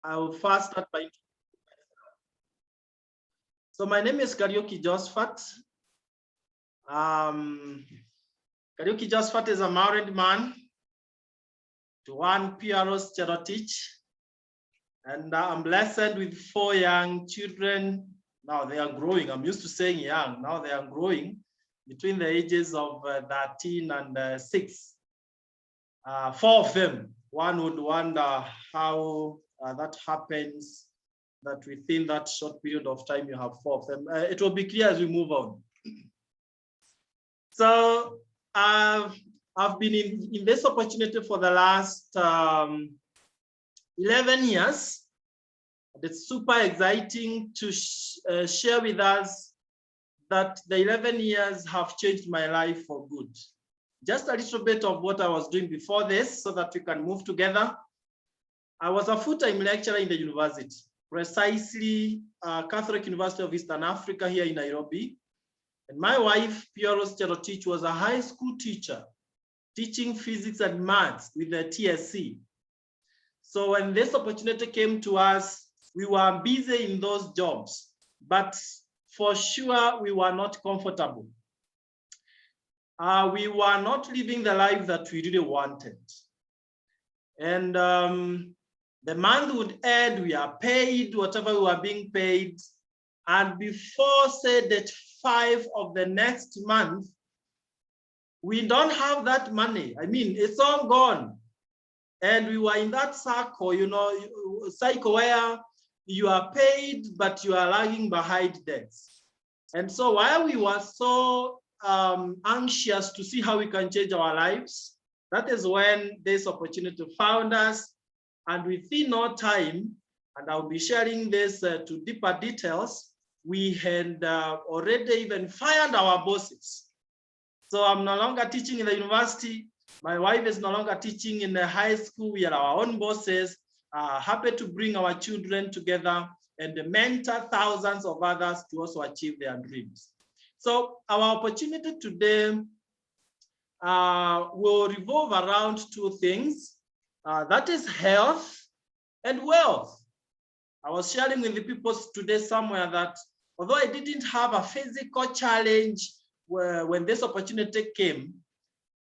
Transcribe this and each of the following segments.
I will first start by. So my name is Kariuki Josphat. Kariuki Josphat is a married man to one Peris Oseko, and I'm blessed with 4 young children. Now they are growing. I'm used to saying young. Now they are growing between the ages of 13 and 6. 4 of them. One would wonder how that happens, that within that short period of time you have 4 of them. It will be clear as we move on. So I've been in this opportunity for the last 11 years. It's super exciting to share with us that the 11 years have changed my life for good. Just a little bit of what I was doing before this so that we can move together. I was a full-time lecturer in the university, precisely Catholic University of Eastern Africa here in Nairobi. And my wife, Peris Oseko, was a high school teacher, teaching physics and maths with the TSC. So when this opportunity came to us, we were busy in those jobs, but for sure we were not comfortable. We were not living the life that we really wanted. And the month would end, we are paid whatever we were being paid. And before, say, date 5 of the next month, we don't have that money. I mean, it's all gone. And we were in that circle, you know, cycle where you are paid, but you are lagging behind debts. And so while we were so anxious to see how we can change our lives, that is when this opportunity found us. And within no time, and I'll be sharing this to deeper details, we had already even fired our bosses. So I'm no longer teaching in the university. My wife is no longer teaching in the high school. We are our own bosses, happy to bring our children together and mentor thousands of others to also achieve their dreams. So our opportunity today will revolve around 2 things. That is health and wealth. I was sharing with the people today somewhere that although I didn't have a physical challenge when this opportunity came,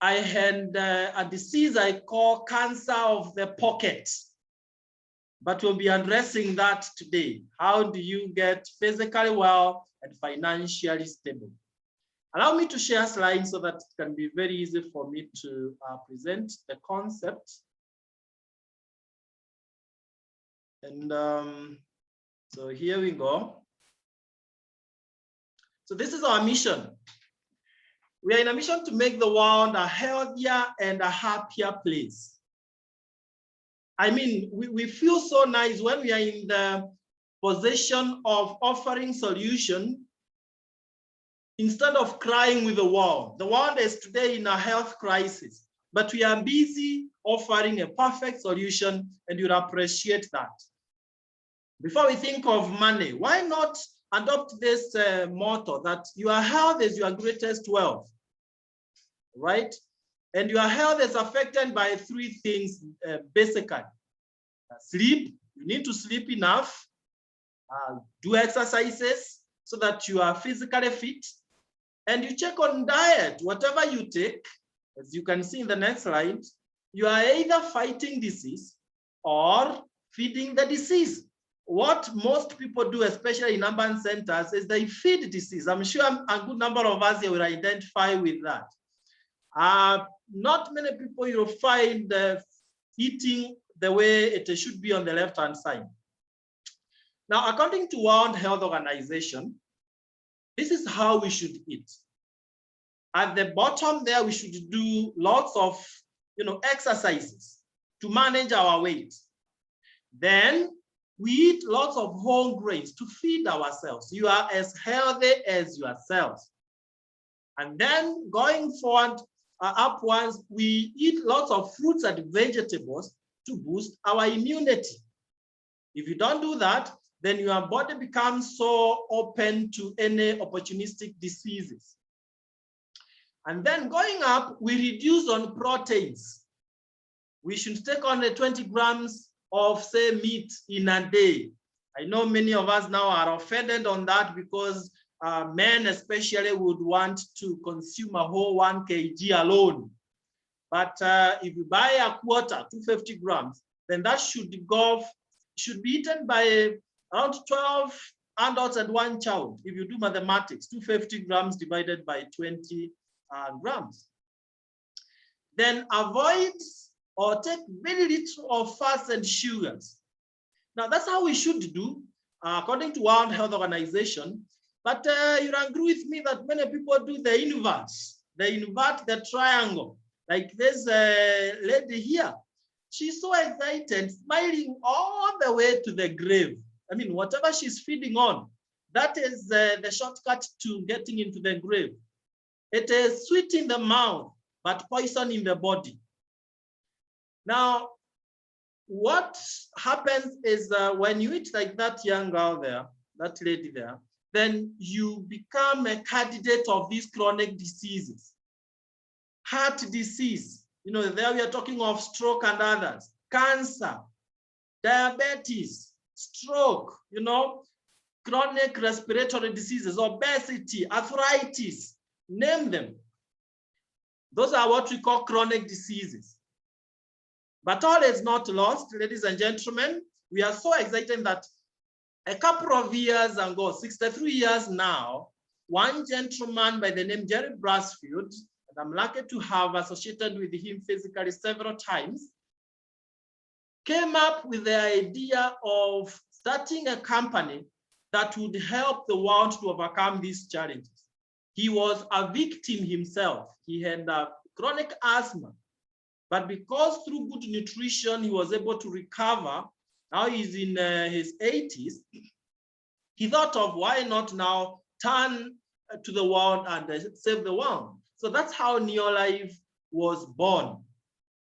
I had a disease I call cancer of the pocket. But we'll be addressing that today. How do you get physically well and financially stable? Allow me to share slides so that it can be very easy for me to present the concept. And so here we go. So this is our mission. We are in a mission to make the world a healthier and a happier place. I mean, we feel so nice when we are in the position of offering solution instead of crying with the world. The world is today in a health crisis, but we are busy offering a perfect solution, and you'll appreciate that. Before we think of money, why not adopt this motto that your health is your greatest wealth, right? And your health is affected by 3 things, basically. Sleep, you need to sleep enough, do exercises so that you are physically fit, and you check on diet. Whatever you take, as you can see in the next slide, you are either fighting disease or feeding the disease. What most people do, especially in urban centers, is they feed disease. I'm sure a good number of us here will identify with that. Not many people you'll find eating the way it should be on the left-hand side. Now, according to World Health Organization, this is how we should eat. At the bottom there, we should do lots of exercises to manage our weight. Then we eat lots of whole grains to feed ourselves. You are as healthy as yourselves. And then going forward, upwards, we eat lots of fruits and vegetables to boost our immunity. If you don't do that, then your body becomes so open to any opportunistic diseases. And then going up, we reduce on proteins. We should take only 20 grams of, say, meat in a day. I know many of us now are offended on that because men especially would want to consume a whole 1 kg alone. But if you buy a quarter, 250 grams, then that should be eaten by around 12 adults and 1 child. If you do mathematics, 250 grams divided by 20 grams. Then avoid or take very little of fats and sugars. Now that's how we should do, according to World Health Organization. But you'll agree with me that many people do the inverse. They invert the triangle. Like this lady here. She's so excited, smiling all the way to the grave. I mean, whatever she's feeding on, that is the shortcut to getting into the grave. It is sweet in the mouth, but poison in the body. Now, what happens is when you eat like that young girl there, that lady there, then you become a candidate of these chronic diseases. Heart disease, you know, there we are talking of stroke and others, cancer, diabetes, stroke, you know, chronic respiratory diseases, obesity, arthritis, name them. Those are what we call chronic diseases. But all is not lost, ladies and gentlemen. We are so excited that a couple of years ago, 63 years now, one gentleman by the name Jerry Brasfield, and I'm lucky to have associated with him physically several times, came up with the idea of starting a company that would help the world to overcome these challenges. He was a victim himself. He had chronic asthma, but because through good nutrition, he was able to recover. Now he's in his 80s. He thought of why not now turn to the world and save the world. So that's how Neolife was born.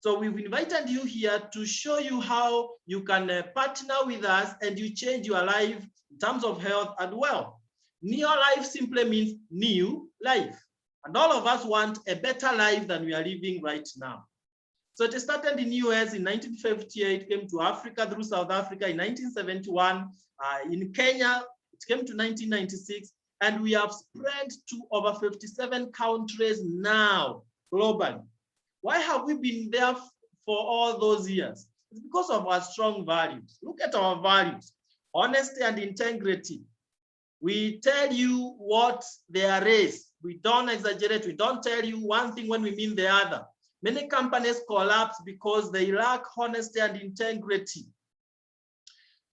So we've invited you here to show you how you can partner with us and you change your life in terms of health and wealth. Neolife simply means new life. And all of us want a better life than we are living right now. So it started in the US in 1958, came to Africa through South Africa in 1971. In Kenya, it came to 1996. And we have spread to over 57 countries now, globally. Why have we been there for all those years? It's because of our strong values. Look at our values: honesty and integrity. We tell you what there is. We don't exaggerate. We don't tell you one thing when we mean the other. Many companies collapse because they lack honesty and integrity.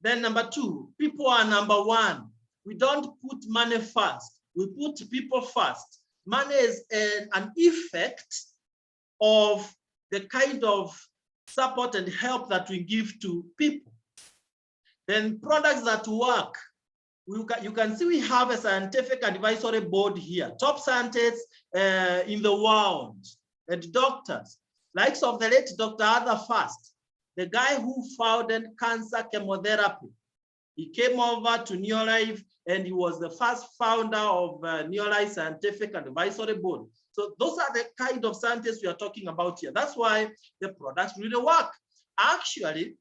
Then number 2, people are number 1. We don't put money first. We put people first. Money is an effect of the kind of support and help that we give to people. Then products that work. You can see we have a scientific advisory board here. Top scientists in the world and doctors, likes of the late Dr. Arthur Fast, the guy who founded cancer chemotherapy. He came over to Neolife and he was the first founder of Neolife Scientific Advisory Board. So those are the kind of scientists we are talking about here. That's why the products really work. Actually,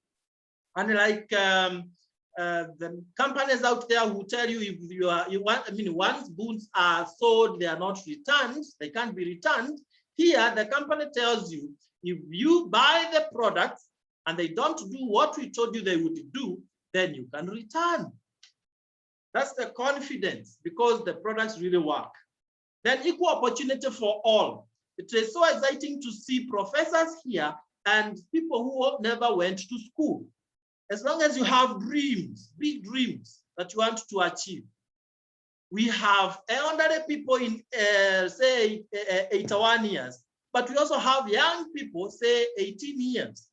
unlike the companies out there who tell you if once goods are sold, they are not returned, they can't be returned. Here, the company tells you, if you buy the products and they don't do what we told you they would do, then you can return. That's the confidence, because the products really work. Then equal opportunity for all. It is so exciting to see professors here and people who never went to school. As long as you have dreams, big dreams that you want to achieve. We have elderly people in, say, 81 years, but we also have young people, say, 18 years.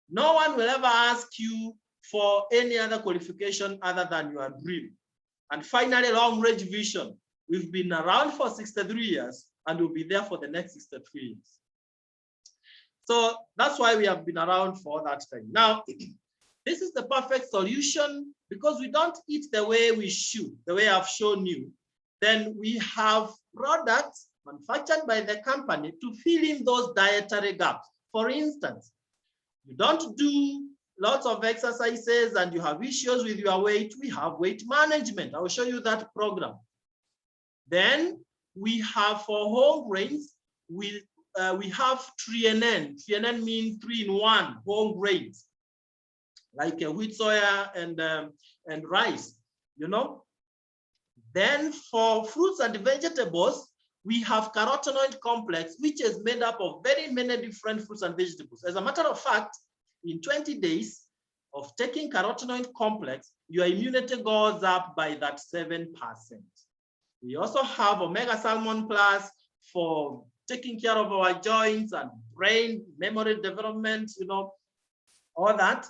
No one will ever ask you for any other qualification other than your dream. And finally, long-range vision. We've been around for 63 years, and we'll be there for the next 63 years. So that's why we have been around for that time. Now, this is the perfect solution, because we don't eat the way we should, the way I've shown you. Then we have products manufactured by the company to fill in those dietary gaps. For instance, you don't do lots of exercises and you have issues with your weight, we have weight management. I will show you that program. Then we have for whole grains, we have 3NN. 3NN means 3-in-1 whole grains, like wheat, soya, and rice, you know. Then for fruits and vegetables, we have carotenoid complex, which is made up of very many different fruits and vegetables. As a matter of fact, in 20 days of taking carotenoid complex, your immunity goes up by that 7%. We also have omega salmon plus for taking care of our joints and brain, memory development, you know, all that,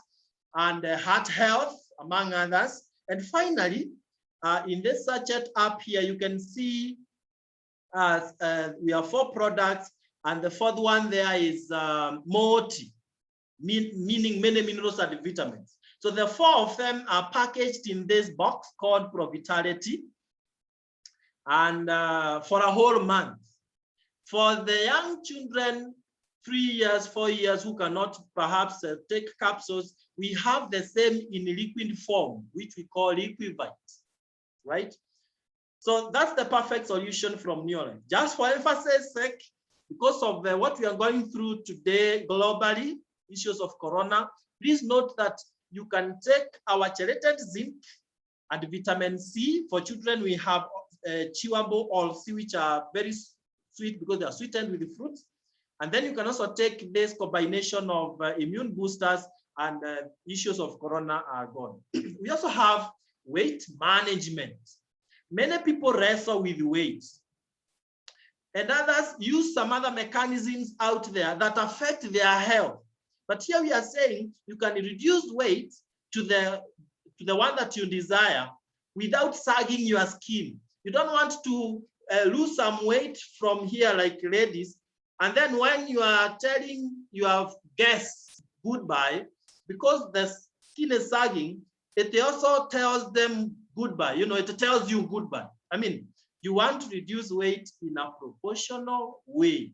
and heart health, among others. And finally, in this sachet up here, you can see we have 4 products, and the 4th one there is multi, meaning many minerals and vitamins. So the 4 of them are packaged in this box called Provitality, and for a whole month. For the young children, 3 years, 4 years, who cannot perhaps take capsules, we have the same in liquid form, which we call Equivite, right? So that's the perfect solution from Neolife. Just for emphasis sake, because of what we are going through today globally, issues of corona, please note that you can take our chelated zinc and vitamin C. For children, we have chewable or C, which are very sweet because they are sweetened with the fruits. And then you can also take this combination of immune boosters, and issues of corona are gone. We also have weight management. Many people wrestle with weight, and others use some other mechanisms out there that affect their health. But here we are saying you can reduce weight to the one that you desire without sagging your skin. You don't want to lose some weight from here, like ladies, and then when you are telling your guests goodbye, because the skin is sagging, it also tells them goodbye. You know, it tells you goodbye. I mean, you want to reduce weight in a proportional way.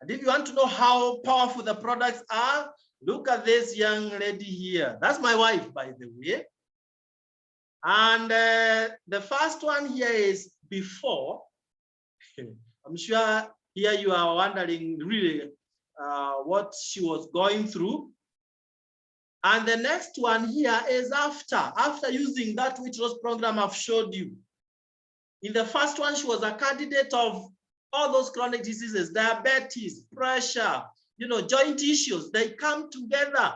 And if you want to know how powerful the products are, look at this young lady here. That's my wife, by the way. And the first one here is before. I'm sure here you are wondering really what she was going through. And the next one here is after using that weight loss program I've showed you. In the first one, she was a candidate of all those chronic diseases, diabetes, pressure, you know, joint issues. They come together.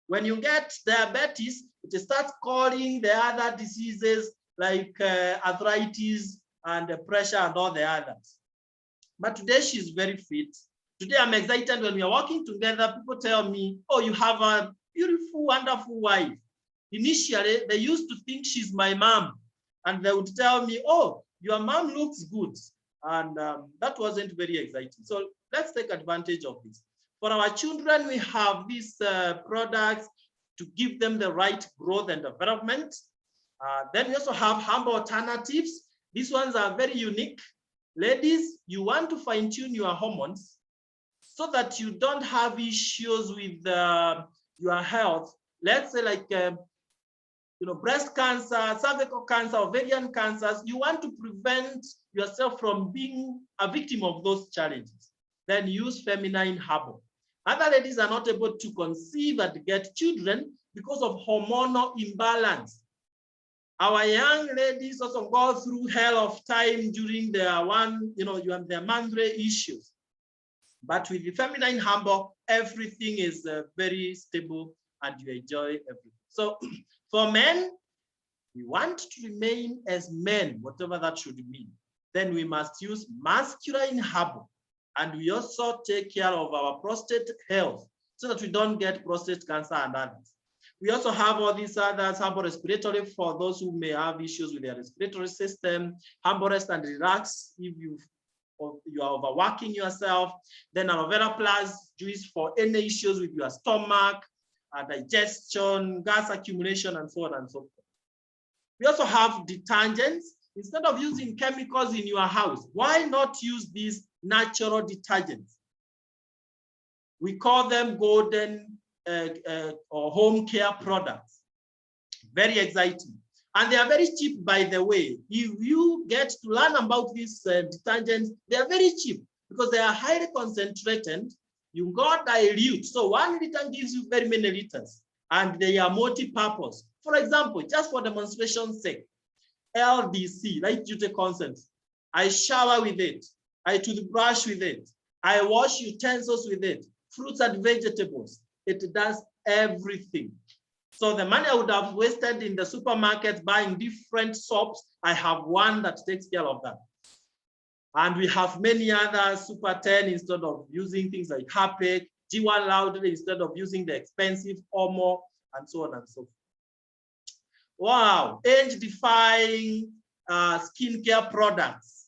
When you get diabetes, it starts calling the other diseases like arthritis and pressure and all the others. But today she's very fit. Today I'm excited when we are working together. People tell me, oh, you have a beautiful, wonderful wife. Initially, they used to think she's my mom. And they would tell me, oh, your mom looks good. And that wasn't very exciting. So let's take advantage of this. For our children, we have these products to give them the right growth and development. Then we also have humble alternatives. These ones are very unique. Ladies, you want to fine-tune your hormones so that you don't have issues with your health. Let's say like breast cancer, cervical cancer, ovarian cancers. You want to prevent yourself from being a victim of those challenges. Then use feminine herbal. Other ladies are not able to conceive and get children because of hormonal imbalance. Our young ladies also go through hell of time during their their monthly issues. But with the feminine herbal, everything is very stable and you enjoy everything. So for men, we want to remain as men, whatever that should mean. Then we must use masculine herbal. And we also take care of our prostate health so that we don't get prostate cancer and others. We also have all these others, herbal respiratory for those who may have issues with their respiratory system, herbal rest and relax if you are overworking yourself. Then aloe vera plus juice for any issues with your stomach, digestion, gas accumulation, and so on and so forth. We also have detergents. Instead of using chemicals in your house, why not use these natural detergents? We call them golden or home care products. Very exciting. And they are very cheap, by the way. If you get to learn about these detergents, they are very cheap because they are highly concentrated. You got dilute. So 1 liter gives you very many liters, and they are multi-purpose. For example, just for demonstration's sake, LDC, light duty consent. I shower with it. I toothbrush with it. I wash utensils with it. Fruits and vegetables. It does everything. So the money I would have wasted in the supermarket buying different soaps, I have one that takes care of that. And we have many other Super 10 instead of using things like Harpic, G1 Loudly instead of using the expensive Omo, and so on and so forth. Wow, age-defying skincare products.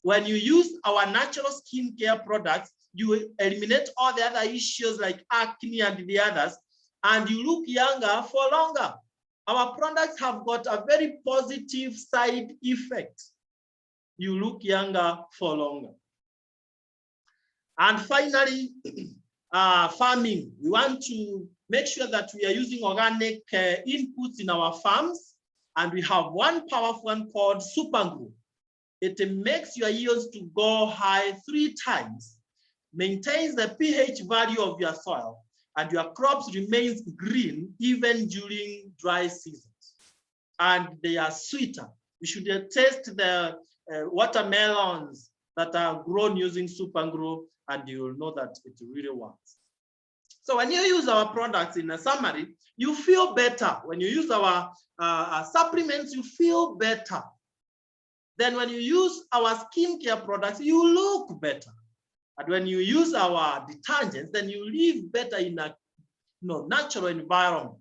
When you use our natural skincare products, you eliminate all the other issues like acne and the others, and you look younger for longer. Our products have got a very positive side effect. You look younger for longer. And finally, farming. We want to make sure that we are using organic inputs in our farms. And we have one powerful one called Supergrow. It makes your yields to go high 3 times, maintains the pH value of your soil, and your crops remains green even during dry seasons. And they are sweeter. You should taste the watermelons that are grown using Supergrow, and you will know that it really works. So when you use our products, in a summary, you feel better. When you use our supplements, you feel better. Then when you use our skincare products, you look better. And when you use our detergents, then you live better in a natural environment.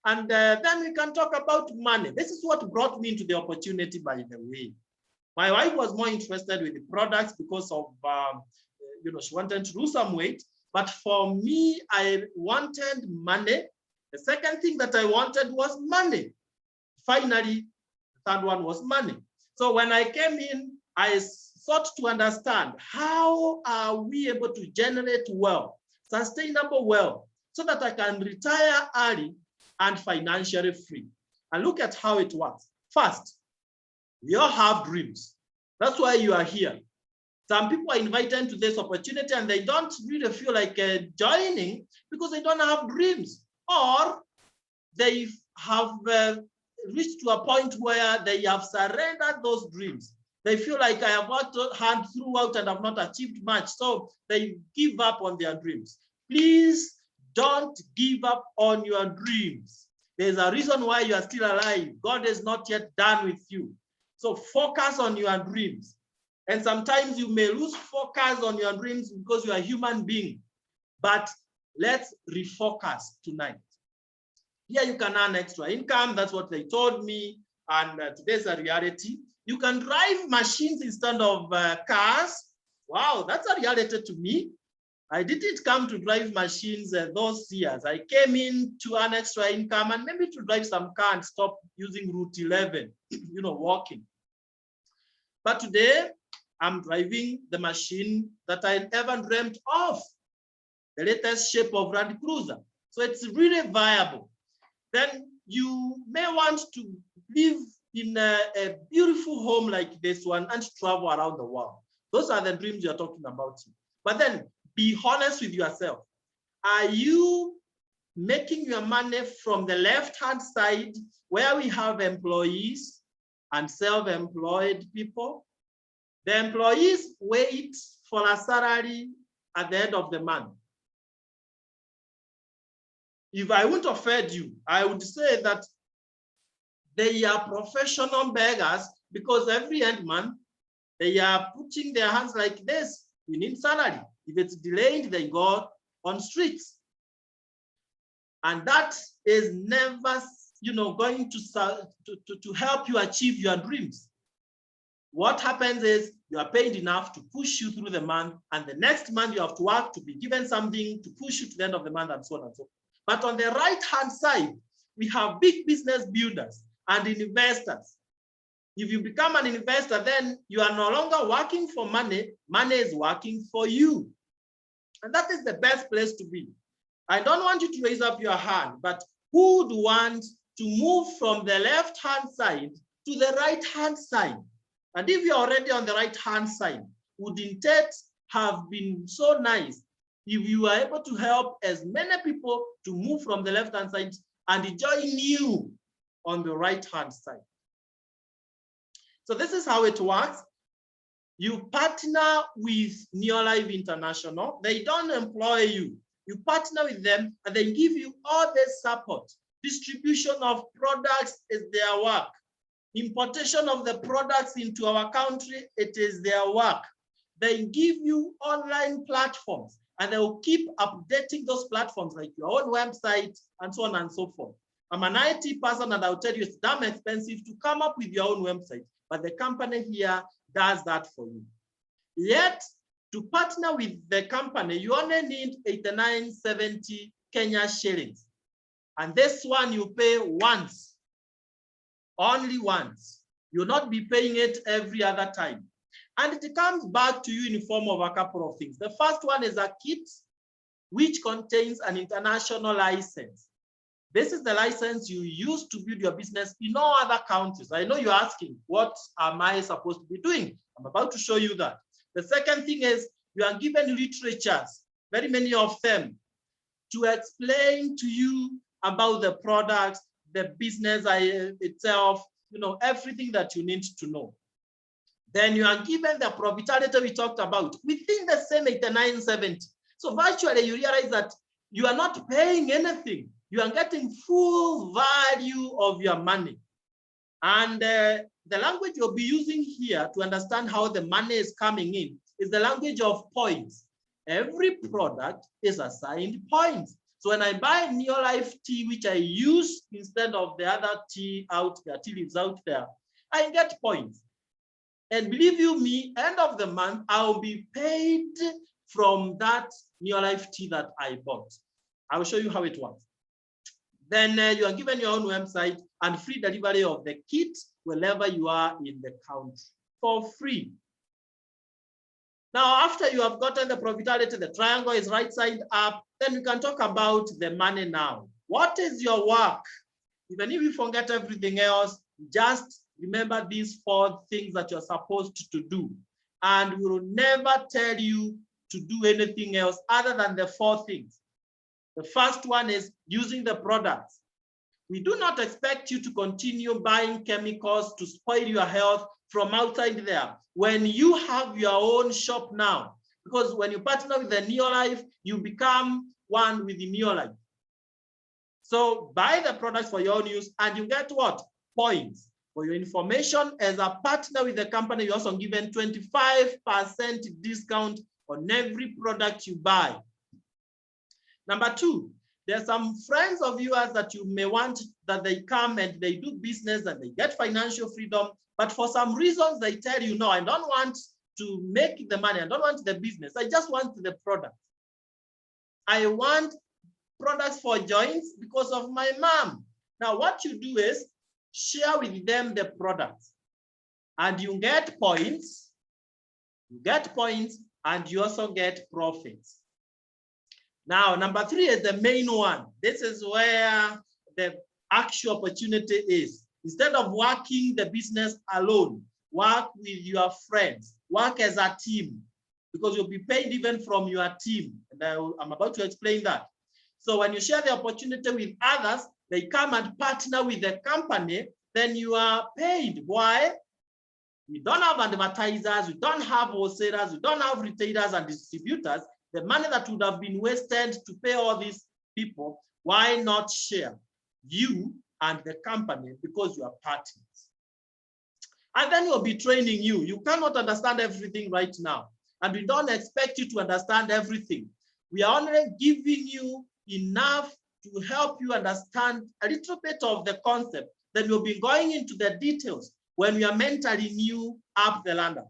And then we can talk about money. This is what brought me into the opportunity, by the way. My wife was more interested with the products because of, she wanted to lose some weight. But for me, I wanted money. The second thing that I wanted was money. Finally, the third one was money. So when I came in, I sought to understand how are we able to generate wealth, sustainable wealth, so that I can retire early and financially free. And look at how it works. First, we all have dreams. That's why you are here. Some people are invited to this opportunity and they don't really feel like joining because they don't have dreams, or they have reached to a point where they have surrendered those dreams. They feel like I have worked hard throughout and have not achieved much, so they give up on their dreams. Please don't give up on your dreams. There's a reason why you are still alive. God is not yet done with you. So focus on your dreams. And sometimes you may lose focus on your dreams because you are a human being. But let's refocus tonight. Here you can earn extra income. That's what they told me. And today's a reality. You can drive machines instead of cars. Wow, that's a reality to me. I didn't come to drive machines those years. I came in to earn extra income and maybe to drive some car and stop using Route 11, walking. But today, I'm driving the machine that I never dreamt of, the latest shape of Land Cruiser. So it's really viable. Then you may want to live in a beautiful home like this one and travel around the world. Those are the dreams you're talking about. But then be honest with yourself. Are you making your money from the left-hand side where we have employees and self-employed people? The employees wait for a salary at the end of the month. If I wouldn't offend you, I would say that they are professional beggars because every end month, they are putting their hands like this. We need salary. If it's delayed, they go on streets. And that is never, going to help you achieve your dreams. What happens is you are paid enough to push you through the month, and the next month you have to work to be given something to push you to the end of the month, and so on and so forth. But on the right-hand side, we have big business builders and investors. If you become an investor, then you are no longer working for money. Money is working for you. And that is the best place to be. I don't want you to raise up your hand, but who would want to move from the left-hand side to the right-hand side? And if you're already on the right-hand side, wouldn't it have been so nice if you were able to help as many people to move from the left-hand side and join you on the right-hand side? So this is how it works. You partner with Neolife International. They don't employ you. You partner with them and they give you all the support. Distribution of products is their work. Importation of the products into our country, it is their work. They give you online platforms and they will keep updating those platforms like your own website and so on and so forth. I'm an IT person and I'll tell you it's damn expensive to come up with your own website, but the company here does that for you. Yet, to partner with the company, you only need 89.70 Kenya shillings. And this one you pay once, only once. You'll not be paying it every other time. And it comes back to you in the form of a couple of things. The first one is a kit, which contains an international license. This is the license you use to build your business in all other countries. I know you're asking, what am I supposed to be doing? I'm about to show you that. The second thing is you are given literatures, very many of them, to explain to you about the products, the business itself, everything that you need to know. Then you are given the profitability we talked about within the same 89.70. So virtually you realize that you are not paying anything. You are getting full value of your money. And the language you'll be using here to understand how the money is coming in is the language of points. Every product is assigned points. So when I buy Neolife tea, which I use instead of the other tea out there, tea leaves out there, I get points. And believe you me, end of the month, I'll be paid from that Neolife tea that I bought. I will show you how it works. Then you are given your own website and free delivery of the kit wherever you are in the country for free. Now, after you have gotten the profitability, the triangle is right side up, then we can talk about the money now. What is your work? Even if you forget everything else, just remember these 4 things that you're supposed to do. And we will never tell you to do anything else other than the 4 things. The first one is using the products. We do not expect you to continue buying chemicals to spoil your health from outside there when you have your own shop now. Because when you partner with the Neolife, you become one with the Neolife. So buy the products for your own use and you get what? Points. For your information, as a partner with the company, you're also given 25% discount on every product you buy. Number 2, there are some friends of yours that you may want that they come and they do business and they get financial freedom, but for some reasons they tell you, no, I don't want to make the money, I don't want the business, I just want the product. I want products for joints because of my mom. Now what you do is share with them the products and you get points, and you also get profits. Now, number 3 is the main one. This is where the actual opportunity is. Instead of working the business alone, work with your friends, work as a team, because you'll be paid even from your team. And I'm about to explain that. So when you share the opportunity with others, they come and partner with the company, then you are paid. Why? We don't have advertisers, we don't have wholesalers, we don't have retailers and distributors. The money that would have been wasted to pay all these people, why not share you and the company because you are partners? And then we'll be training you. You cannot understand everything right now. And we don't expect you to understand everything. We are only giving you enough to help you understand a little bit of the concept. Then we'll be going into the details when we are mentoring you up the ladder.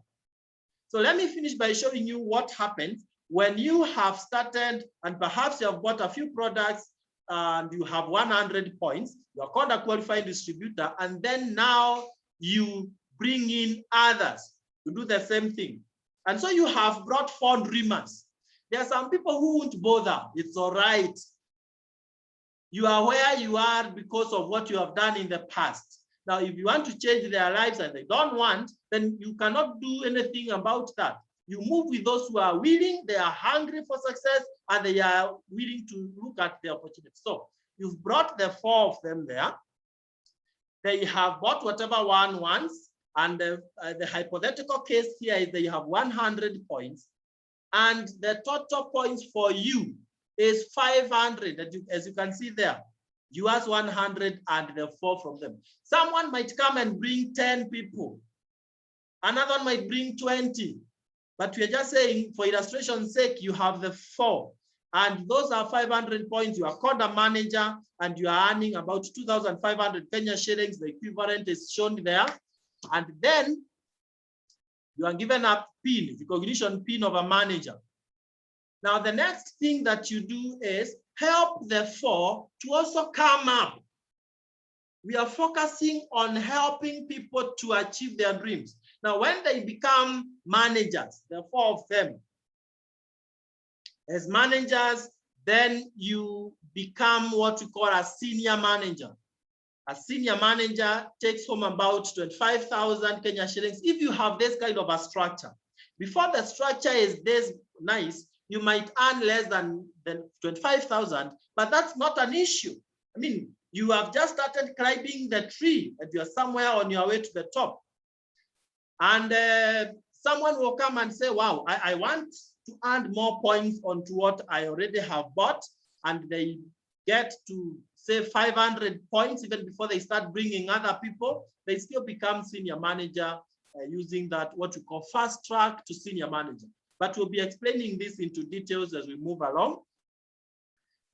So let me finish by showing you what happens when you have started and perhaps you have bought a few products and you have 100 points, you are called a qualified distributor, and then now you bring in others to do the same thing. And so you have brought 4 dreamers. There are some people who won't bother. It's all right. You are where you are because of what you have done in the past. Now, if you want to change their lives and they don't want, then you cannot do anything about that. You move with those who are willing, they are hungry for success, and they are willing to look at the opportunity. So you've brought the 4 of them there. They have bought whatever one wants, and the hypothetical case here is they have 100 points, and the total points for you is 500, as you can see there. Yours 100 and the 4 from them. Someone might come and bring 10 people. Another one might bring 20. But we're just saying, for illustration's sake, you have the 4. And those are 500 points. You are called a manager and you are earning about 2,500 Kenya shillings. The equivalent is shown there. And then you are given a pin, recognition pin of a manager. Now, the next thing that you do is help the 4 to also come up. We are focusing on helping people to achieve their dreams. Now, when they become managers, the 4 of them, as managers, then you become what we call a senior manager. A senior manager takes home about 25,000 Kenya shillings if you have this kind of a structure. Before the structure is this nice, you might earn less than 25,000, but that's not an issue. I mean, you have just started climbing the tree and you're somewhere on your way to the top. And someone will come and say, wow, I want to add more points onto what I already have bought. And they get to say 500 points even before they start bringing other people. They still become senior manager using that, what we call fast track to senior manager. But we'll be explaining this into details as we move along.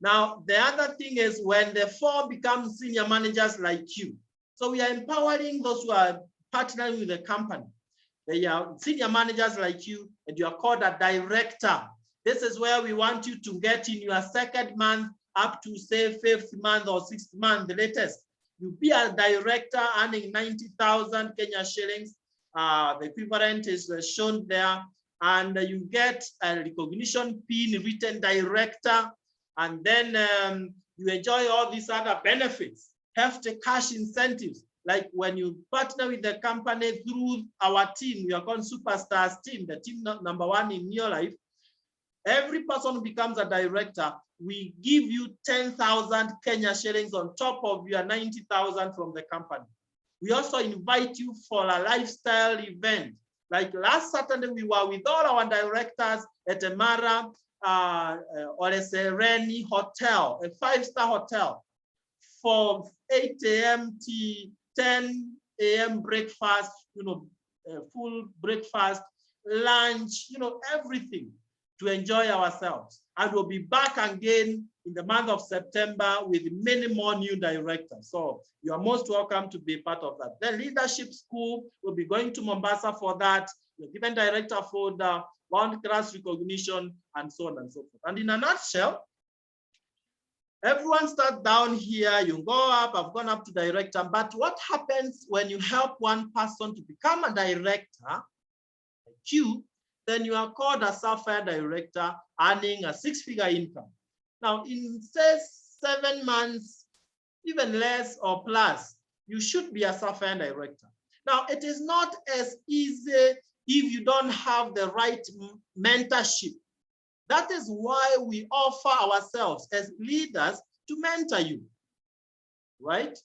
Now, the other thing is when the 4 become senior managers like you. So we are empowering those who are partnering with the company. They are senior managers like you, and you are called a director. This is where we want you to get in your 2nd month up to say 5th month or 6th month, the latest. You'll be a director earning 90,000 Kenya shillings. The equivalent is shown there. And you get a recognition pin, written director. And then you enjoy all these other benefits, hefty cash incentives. Like when you partner with the company through our team, we are called Superstars team, the team number 1 in Neolife. Every person who becomes a director, we give you 10,000 Kenya shillings on top of your 90,000 from the company. We also invite you for a lifestyle event. Like last Saturday, we were with all our directors at a Mara or a Sereni hotel, a 5-star hotel, for 8 a.m. to 10 a.m. breakfast, full breakfast, lunch, everything to enjoy ourselves. And we'll be back again in the month of September with many more new directors. So you are most welcome to be part of that. The leadership school will be going to Mombasa for that. You're given director for the world-class recognition and so on and so forth. And in a nutshell, everyone starts down here, you go up, I've gone up to director, but what happens when you help one person to become a director, like you, then you are called a sapphire director, earning a 6-figure income. Now, in say 7 months, even less or plus, you should be a sapphire director. Now, it is not as easy if you don't have the right mentorship. That is why we offer ourselves as leaders to mentor you, right?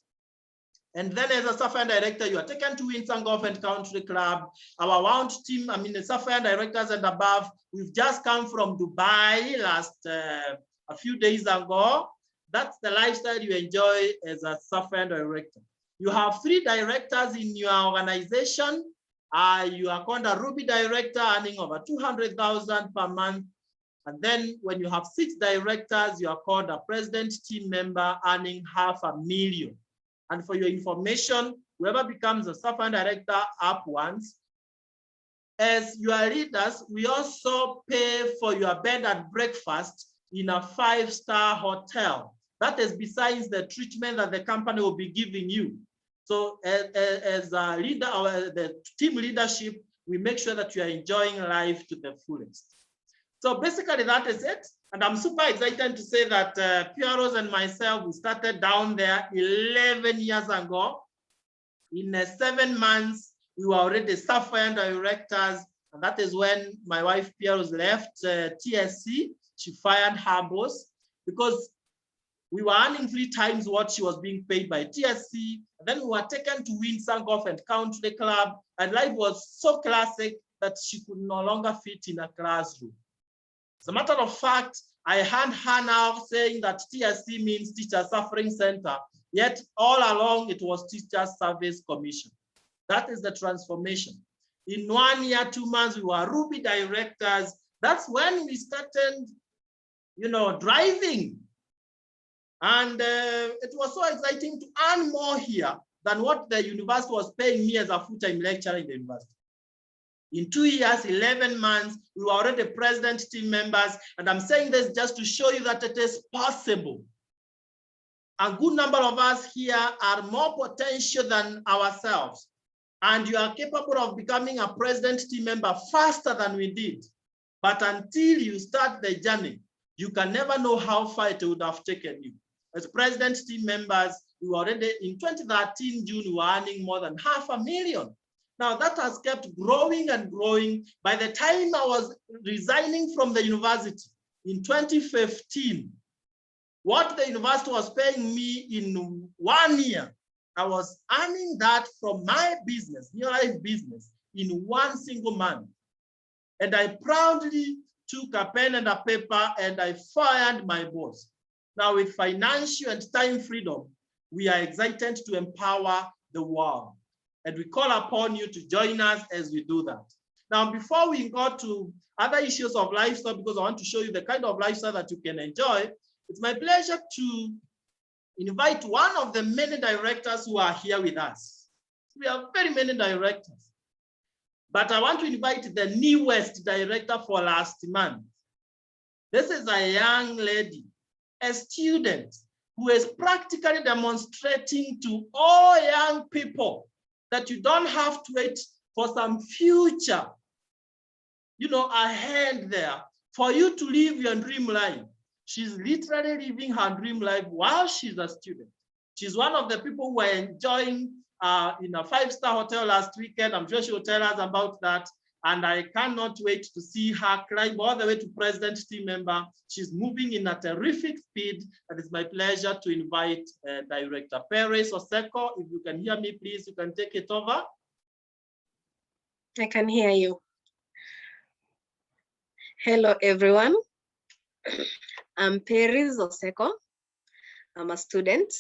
And then as a Sapphire Director, you are taken to Windsor Golf and Country Club. Our wound team, the Sapphire Directors and above, we've just come from Dubai a few days ago. That's the lifestyle you enjoy as a Sapphire Director. You have 3 directors in your organization. You are called a Ruby Director, earning over 200,000 per month. And then when you have 6 directors, you are called a President Team Member, earning $500,000. And for your information, whoever becomes a Sapphire Director up once, as your leaders, we also pay for your bed and breakfast in a 5-star hotel. That is besides the treatment that the company will be giving you. So as a leader, the team leadership, we make sure that you are enjoying life to the fullest. So basically that is it. And I'm super excited to say that Peris and myself, we started down there 11 years ago. In 7 months, we were already staff-fired directors. And that is when my wife Peris left TSC. She fired her boss because we were earning 3 times what she was being paid by TSC. And then we were taken to win Sankoff and Country Club. And life was so classic that she could no longer fit in a classroom. As a matter of fact, I heard her now saying that TSC means Teacher Suffering Center, yet all along it was Teacher Service Commission. That is the transformation. In 1 year, 2 months, we were Ruby directors. That's when we started, driving. And it was so exciting to earn more here than what the university was paying me as a full-time lecturer in the university. In 2 years, 11 months, we were already president team members. And I'm saying this just to show you that it is possible. A good number of us here are more potential than ourselves. And you are capable of becoming a president team member faster than we did. But until you start the journey, you can never know how far it would have taken you. As president team members, we were already in 2013 June, we were earning more than $500,000. Now that has kept growing and growing. By the time I was resigning from the university in 2015, what the university was paying me in 1 year, I was earning that from my business, Neolife business, in 1 single month. And I proudly took a pen and a paper and I fired my boss. Now with financial and time freedom, we are excited to empower the world. And we call upon you to join us as we do that. Now, before we go to other issues of lifestyle, because I want to show you the kind of lifestyle that you can enjoy, it's my pleasure to invite one of the many directors who are here with us. We have very many directors. But I want to invite the newest director for last month. This is a young lady, a student, who is practically demonstrating to all young people that you don't have to wait for some future, ahead there for you to live your dream life. She's literally living her dream life while she's a student. She's one of the people who are enjoying in a 5-star hotel last weekend. I'm sure she will tell us about that. And I cannot wait to see her climb all the way to president team member. She's moving in a terrific speed. And it's my pleasure to invite Director Peris Oseko. If you can hear me, please, you can take it over. I can hear you. Hello, everyone. I'm Peris Oseko. I'm a student.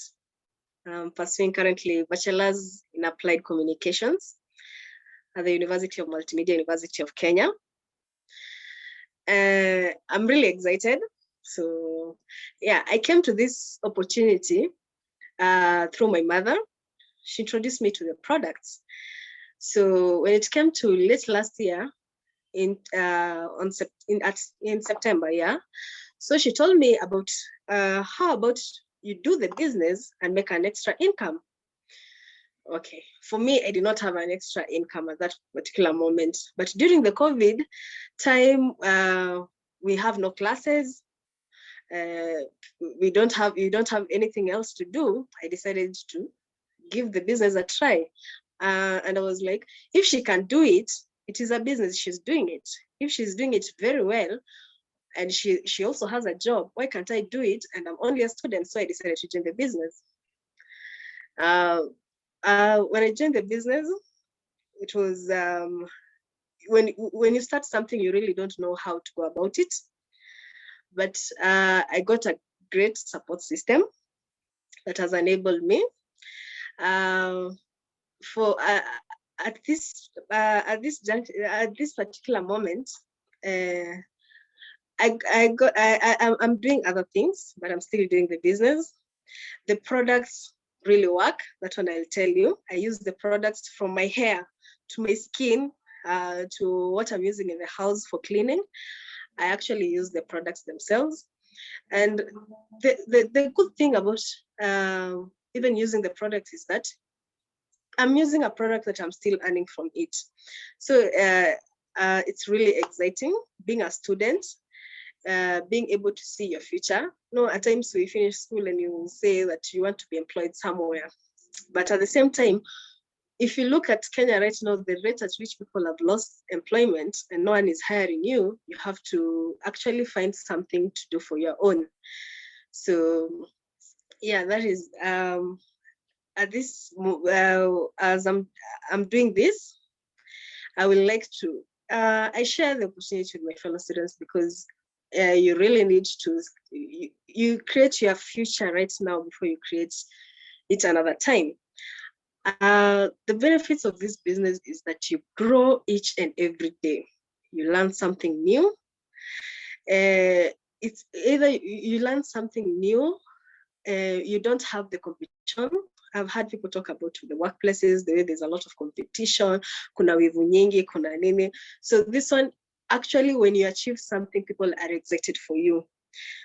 I'm pursuing currently bachelor's in applied communications at the University of Multimedia, University of Kenya. I'm really excited. So yeah, I came to this opportunity through my mother. She introduced me to the products. So when it came to late last year, in September, yeah. So she told me about how about you do the business and make an extra income. Okay, for me, I did not have an extra income at that particular moment. But during the COVID time, we have no classes. You don't have anything else to do. I decided to give the business a try. And I was like, if she can do it, it is a business, she's doing it. If she's doing it very well, and she also has a job, why can't I do it? And I'm only a student, so I decided to join the business. When I joined the business, it was when you start something, you really don't know how to go about it. But I got a great support system that has enabled me. At this particular moment, I'm doing other things, but I'm still doing the business. The products really work. That one I'll tell you. I use the products from my hair to my skin to what I'm using in the house for cleaning. I actually use the products themselves. And the good thing about even using the products is that I'm using a product that I'm still earning from it. So it's really exciting being a student. being able to see your future. No, at times we finish school and you say that you want to be employed somewhere. But at the same time, if you look at Kenya right now, the rate at which people have lost employment and no one is hiring you, you have to actually find something to do for your own. So yeah, that is at this as I'm doing this, I would like to I share the opportunity with my fellow students, because you really need to you create your future right now before you create it another time. The benefits of this business is that you grow each and every day. You learn something new. It's either you learn something new, you don't have the competition. I've heard people talk about the workplaces, the way there's a lot of competition, kuna wivu nyingi, kuna nini. So this one, actually, when you achieve something, people are excited for you.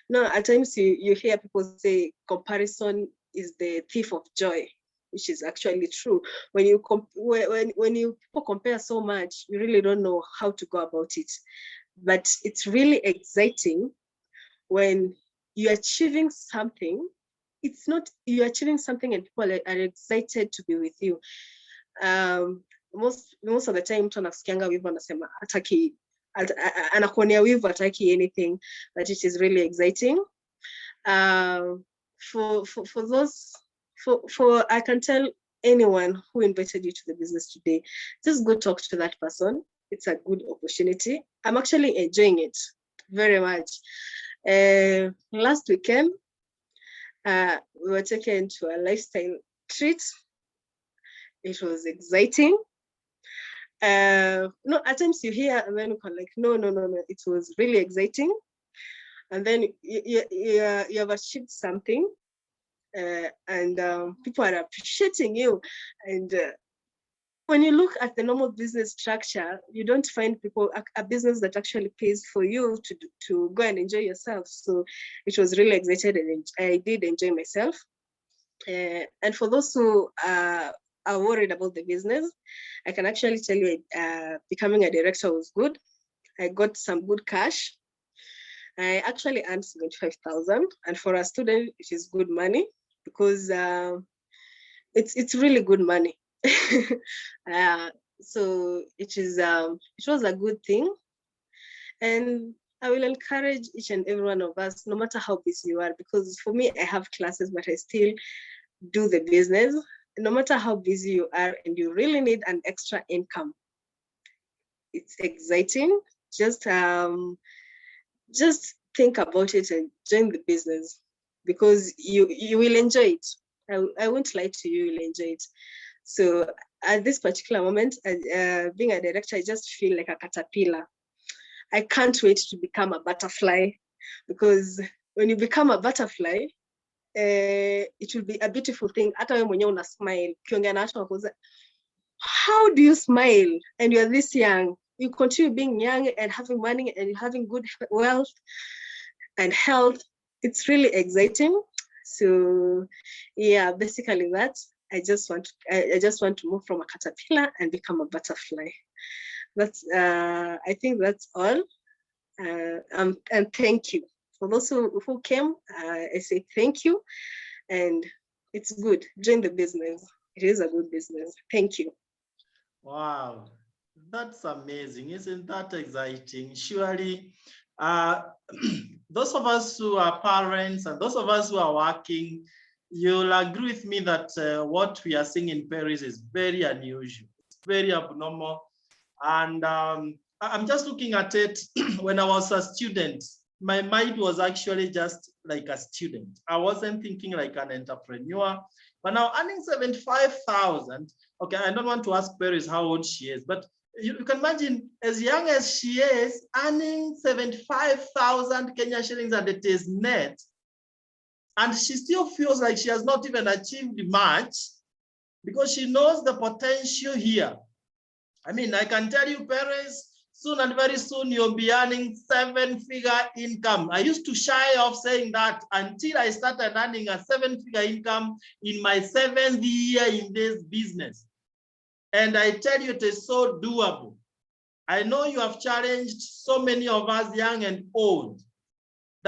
Now, at times you hear people say comparison is the thief of joy, which is actually true. When you people compare so much, you really don't know how to go about it. But it's really exciting when you're achieving something. It's not you're achieving something and people are excited to be with you. Most of the time, mtu anasikianga wivu anasema hataki, anakuonea wivu hataki anything, but it is really exciting. For those, I can tell anyone who invited you to the business today, just go talk to that person. It's a good opportunity. I'm actually enjoying it very much. Last weekend, we were taken to a lifestyle treat. It was exciting. No, at times you hear and then you can like, no. It was really exciting. And then you have achieved something, and people are appreciating you. And when you look at the normal business structure, you don't find people a business that actually pays for you to go and enjoy yourself. So it was really exciting, and I did enjoy myself. And for those who are worried about the business, I can actually tell you becoming a director was good. I got some good cash. I actually earned 75,000, and for a student, it is good money, because it's really good money. So it was a good thing, and I will encourage each and every one of us, no matter how busy you are, because for me, I have classes, but I still do the business. No matter how busy you are and you really need an extra income, it's exciting. Just think about it and join the business, because you will enjoy it. I won't lie to you, you'll enjoy it. So at this particular moment, being a director, I just feel like a caterpillar. I can't wait to become a butterfly, because when you become a butterfly, it will be a beautiful thing. Hata wewe mwenyewe una smile. Ukiongea na watu wakuuliza, how do you smile and you're this young? You continue being young and having money and having good wealth and health. It's really exciting. So yeah, basically that. I just want to move from a caterpillar and become a butterfly. That's I think that's all. And thank you for those who came. I say thank you, and it's good. Join the business. It is a good business. Thank you. Wow, that's amazing. Isn't that exciting? Surely, those of us who are parents and those of us who are working, you'll agree with me that what we are seeing in Paris is very unusual. It's very abnormal. And I'm just looking at it. When I was a student, my mind was actually just like a student. I wasn't thinking like an entrepreneur. But now earning 75,000, okay, I don't want to ask Peris how old she is, but you can imagine, as young as she is, earning 75,000 Kenya shillings, and it is net. And she still feels like she has not even achieved much, because she knows the potential here. I mean, I can tell you, Peris, soon and very soon you'll be earning 7-figure income. I used to shy off saying that until I started earning a 7-figure income in my 7th year in this business. And I tell you, it is so doable. I know you have challenged so many of us, young and old.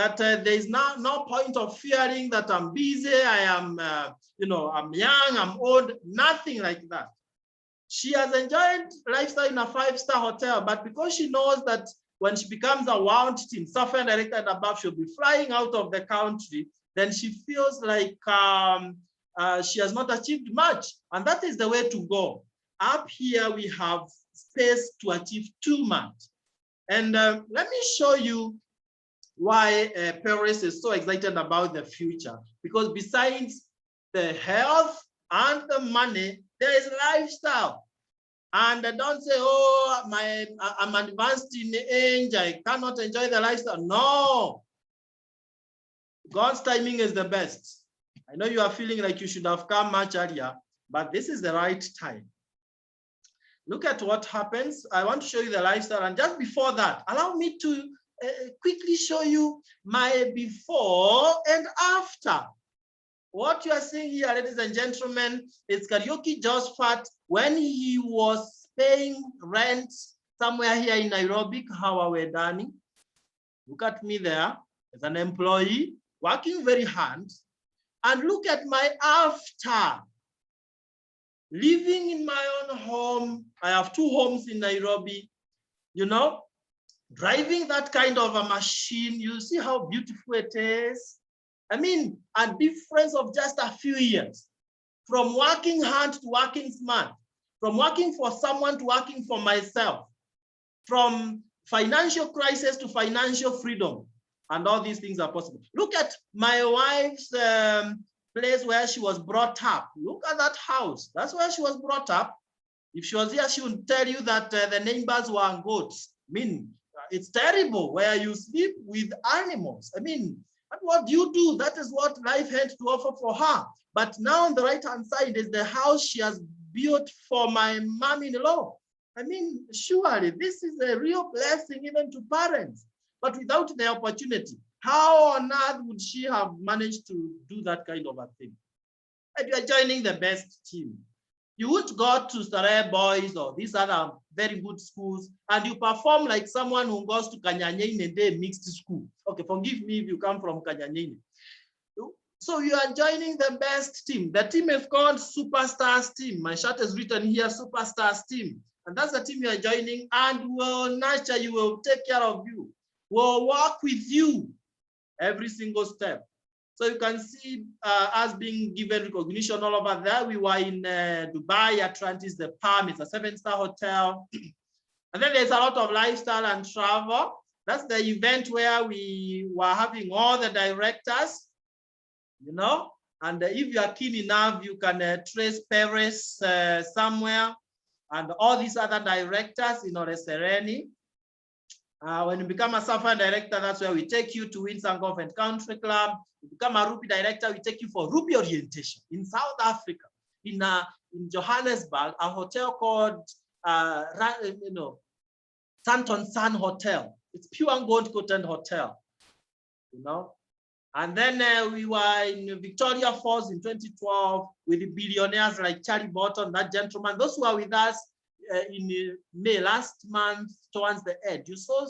that there is no point of fearing that I'm busy, I am, I'm young, I'm old, nothing like that. She has enjoyed lifestyle in a 5-star hotel, but because she knows that when she becomes a wound team, software director and above, she'll be flying out of the country, then she feels like she has not achieved much. And that is the way to go. Up here, we have space to achieve too much. And let me show you why Peris is so excited about the future. Because besides the health and the money, there is lifestyle. And don't say, oh, I'm advanced in age, I cannot enjoy the lifestyle. No. God's timing is the best. I know you are feeling like you should have come much earlier, but this is the right time. Look at what happens. I want to show you the lifestyle. And just before that, allow me to quickly show you my before and after. What you are seeing here, ladies and gentlemen, is Kariuki Josphat when he was paying rent somewhere here in Nairobi, Kahawa Wedani. Look at me there as an employee, working very hard. And look at my after. Living in my own home. I have 2 homes in Nairobi, driving that kind of a machine. You see how beautiful it is. I mean, a difference of just a few years, from working hard to working smart, from working for someone to working for myself, from financial crisis to financial freedom, and all these things are possible. Look at my wife's place where she was brought up. Look at that house. That's where she was brought up. If she was here, she would tell you that the neighbors were goats. I mean, it's terrible where you sleep with animals. I mean, but what do you do? That is what life had to offer for her. But now on the right-hand side is the house she has built for my mom-in-law. I mean, surely this is a real blessing even to parents. But without the opportunity, how on earth would she have managed to do that kind of a thing? And you are joining the best team. You would go to Starehe Boys or these other very good schools and you perform like someone who goes to Kanyanyeine Day mixed school. Okay, forgive me if you come from Kanyanyeine. So you are joining the best team. The team is called Superstars Team. My shirt is written here, Superstars Team. And that's the team you are joining and will nurture you, will take care of you, will work with you every single step. So you can see us being given recognition all over there. We were in Dubai, Atlantis, the Palm. It's a 7-star hotel. And then there's a lot of lifestyle and travel. That's the event where we were having all the directors, and if you are keen enough, you can trace Peris somewhere and all these other directors in Oresereni. When you become a software director, that's where we take you to Windsor Golf and Country Club. You become a Ruby director, we take you for Ruby orientation in South Africa, in Johannesburg, a hotel called SANDTON Sun Hotel. It's pure gold cotton hotel, And then we were in Victoria Falls in 2012 with the billionaires like Charlie Burton, that gentleman. Those who are with us in May last month towards the end, you saw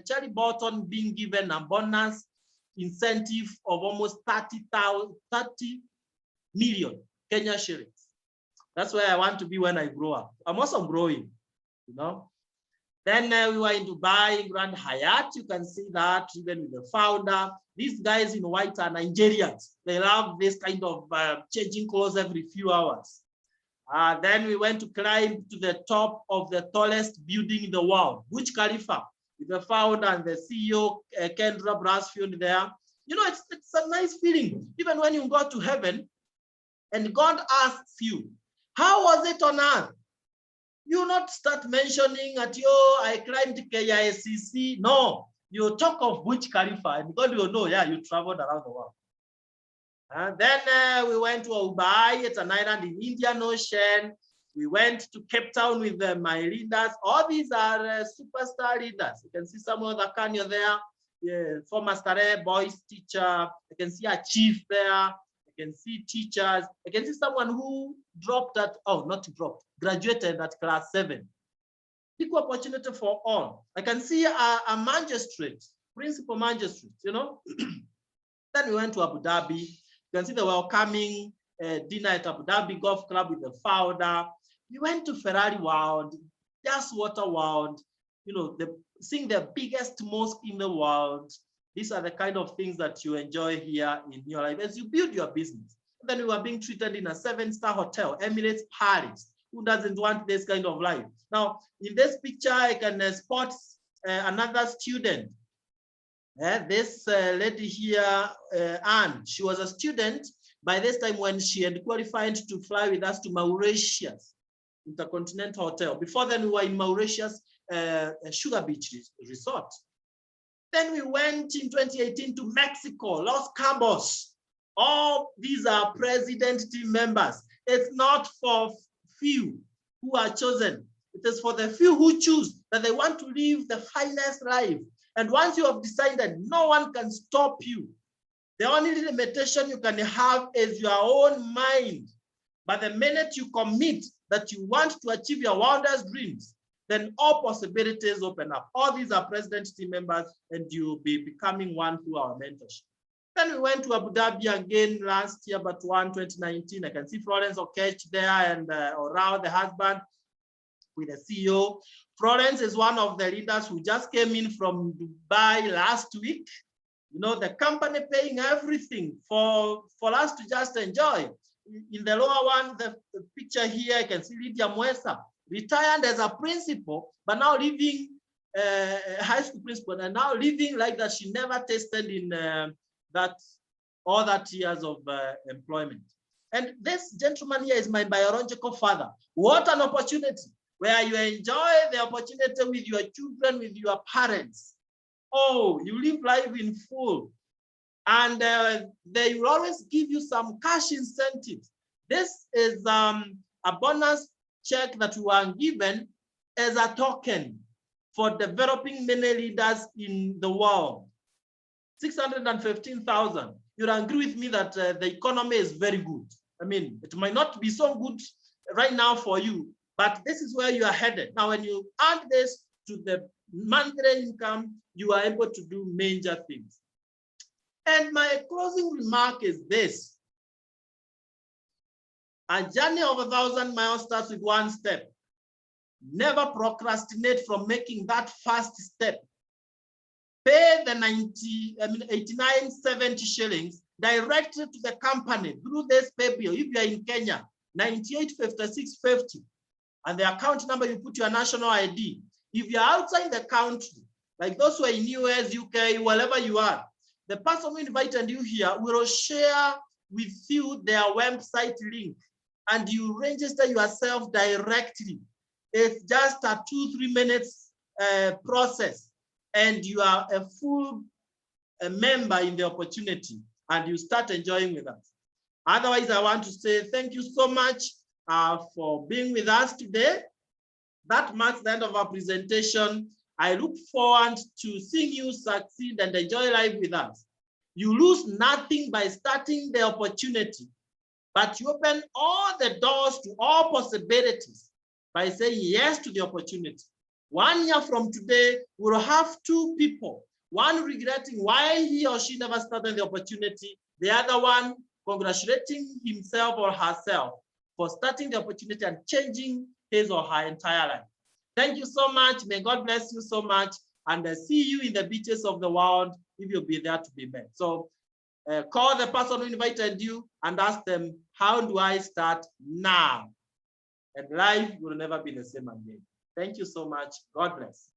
Charlie Burton being given a bonus incentive of almost 30 million Kenya shillings. That's where I want to be when I grow up. I'm also growing, Then we were in Dubai, Grand Hyatt. You can see that even with the founder. These guys in white are Nigerians. They love this kind of changing clothes every few hours. Then we went to climb to the top of the tallest building in the world, Burj Khalifa, with the founder and the CEO, Kendra Brasfield there. It's a nice feeling. Even when you go to heaven and God asks you, how was it on earth? You not start mentioning at I climbed KISCC. No, you talk of Burj Khalifa and God will know, yeah, you traveled around the world. Then we went to Dubai. It's an island in Indian Ocean. We went to Cape Town with my leaders. All these are superstar leaders. You can see Samuel Zakanyo there, former Starehe Boys teacher. I can see a chief there. I can see teachers. I can see someone who graduated at class 7. Equal opportunity for all. I can see a magistrate, principal magistrates, you know. Then we went to Abu Dhabi. You can see the welcoming dinner at Abu Dhabi Golf Club with the founder. We went to Ferrari World, Just Water World, you know, seeing the biggest mosque in the world. These are the kind of things that you enjoy here in Neolife as you build your business. And then we were being treated in a 7-star hotel, Emirates Paris. Who doesn't want this kind of life? Now, in this picture, I can spot another student. This lady here, Anne, she was a student by this time when she had qualified to fly with us to Mauritius Intercontinental Hotel. Before then, we were in Mauritius Sugar Beach Resort. Then we went in 2018 to Mexico, Los Cabos. All these are president team members. It's not for few who are chosen. It is for the few who choose that they want to live the finest life. And once you have decided, no one can stop you. The only limitation you can have is your own mind. But the minute you commit that you want to achieve your wildest dreams, then all possibilities open up. All these are president team members, and you'll be becoming one through our mentorship. Then we went to Abu Dhabi again last year, but 2019. I can see Florence Okech there and Orao, the husband, with the CEO. Florence is one of the leaders who just came in from Dubai last week. You know, the company paying everything for us to just enjoy. In the lower one, the picture here, I can see Lydia Mwesa, retired as a principal, but now living high school principal, and now living like that she never tasted in all that years of employment. And this gentleman here is my biological father. What an opportunity where you enjoy the opportunity with your children, with your parents. Oh, you live life in full. And they will always give you some cash incentives. This is a bonus check that we were given as a token for developing many leaders in the world. 615,000. You'll agree with me that the economy is very good. I mean, it might not be so good right now for you, but this is where you are headed. Now, when you add this to the monthly income, you are able to do major things. And my closing remark is this. A journey of 1,000 miles starts with one step. Never procrastinate from making that first step. Pay the 89.70 shillings directly to the company through this pay bill. If you are in Kenya, 9856.50, and the account number, you put your national ID. If you're outside the country, like those who are in US, UK, wherever you are, the person who invited you here will share with you their website link, and you register yourself directly. It's just a 2-3 minutes process, and you are a full member in the opportunity, and you start enjoying with us. Otherwise, I want to say thank you so much for being with us today. That marks the end of our presentation. I look forward to seeing you succeed and enjoy life with us. You lose nothing by starting the opportunity, but you open all the doors to all possibilities by saying yes to the opportunity. 1 year from today, we'll have 2 people, one regretting why he or she never started the opportunity, the other one congratulating himself or herself for starting the opportunity and changing his or her entire life. Thank you so much. May God bless you so much. And see you in the beaches of the world if you'll be there to be met. So call the person who invited you and ask them, how do I start now? And life will never be the same again. Thank you so much. God bless.